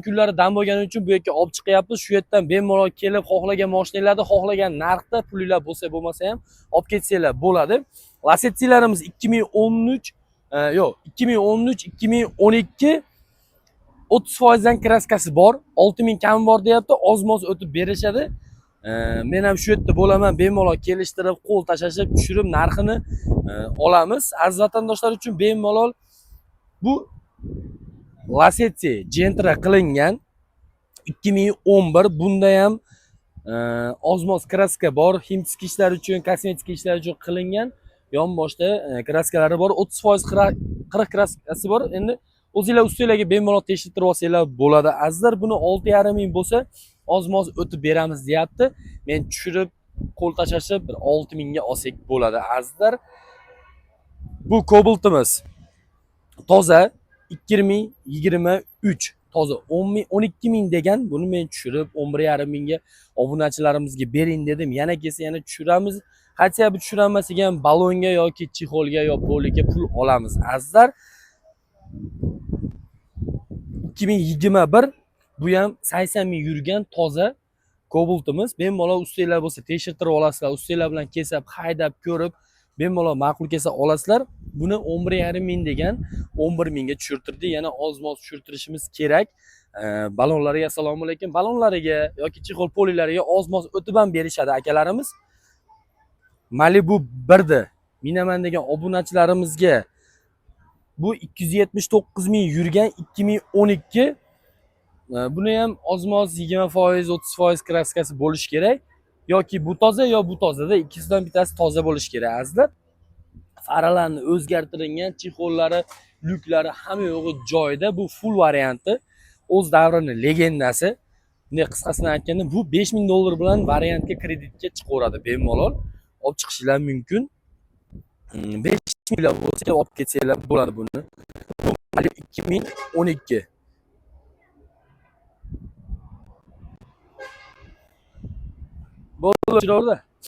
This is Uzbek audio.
kunlari dam bo'lgani uchun bu yerga olib chiqyapmiz. Shu yerdan bemalol kelib, xohlagan mashinalarni xohlagan narxda pulinglar bo'lsa ham olib ketsanglar bo'ladi. Lassettilarimiz 2013 yo'q, 2013-2012 30% dan kraskasi bor. 6000 kam bor deyapti. Oz-moz o'tib berishadi. Men ham shu yerda bo'laman, bemalol kelishtirib, qo'l tashashib, tushirib narxini olamiz. Aziz vatandoshlar uchun bemalol bu Lacetti Gentra qilingan 2011. Bunda ham oz-moz kraska bor. Himtski ishlar uchun, kosmetik ishlar uchun qilingan. Yonboshda kraskalari bor. 30% 40 kraskasi bor. Endi o'zingizlar ustingizlarga bemalol tekshirtirib olsanglar bo'ladi. Azizlar, buni 6,5 ming bo'lsa, oz-moz o'tib beramiz deyapti. Men tushirib, qo'l tashashib 6 mingga olsak bo'ladi. Azizlar, bu Cobalt'imiz toza 2023, toza 12 ming degan. Buni men tushirib 11,5 mingga obunachilarimizga bering dedim. Yana kelsa yana tushiramiz. Hatto bu tushirolmasak ham balonga yoki chexolga yo poliga pul olamiz. Azizlar, 2021, bu ham 80 ming yurgan toza Cobalt'imiz. Bemalol ustingizlar bo'lsa tekshirtirib olasizlar. Ustingizlar bilan kelsa haydab ko'rib, bemalol ma'qul kelsa olasizlar. Buni 11,5 ming degan 11 mingga tushirtirdik. Yana oz-moz tushirtirishimiz kerak. Balonlariga assalomu alaykum. Balonlariga yoki chexol polilariga oz-moz o'tib ham berishadi akalarimiz. Malibu 1da minaman degan obunachilarimizga bu 279 ming yurgan 2012. Buni ham oz-moz 20%, 30% kraskasi bo'lishi kerak. Yoki bu toza yo bu tozada ikkisidan bittasi toza bo'lishi kerak azizlar. Faralarni o'zgartirilgan, chexollari, lyuklari hamma yo'g'i joyida. Bu full varianti. O'z davrini legendasi. Bunday qisqasini aytganda, bu 5 ming dollar bilan variantga kreditga chiqaveradi bemalol. Olib chiqishlar mumkin. 5 minglar bo'lsa olib ketsanglar bo'ladi buni. Bu 2012. Bo'ldi, chiroqda.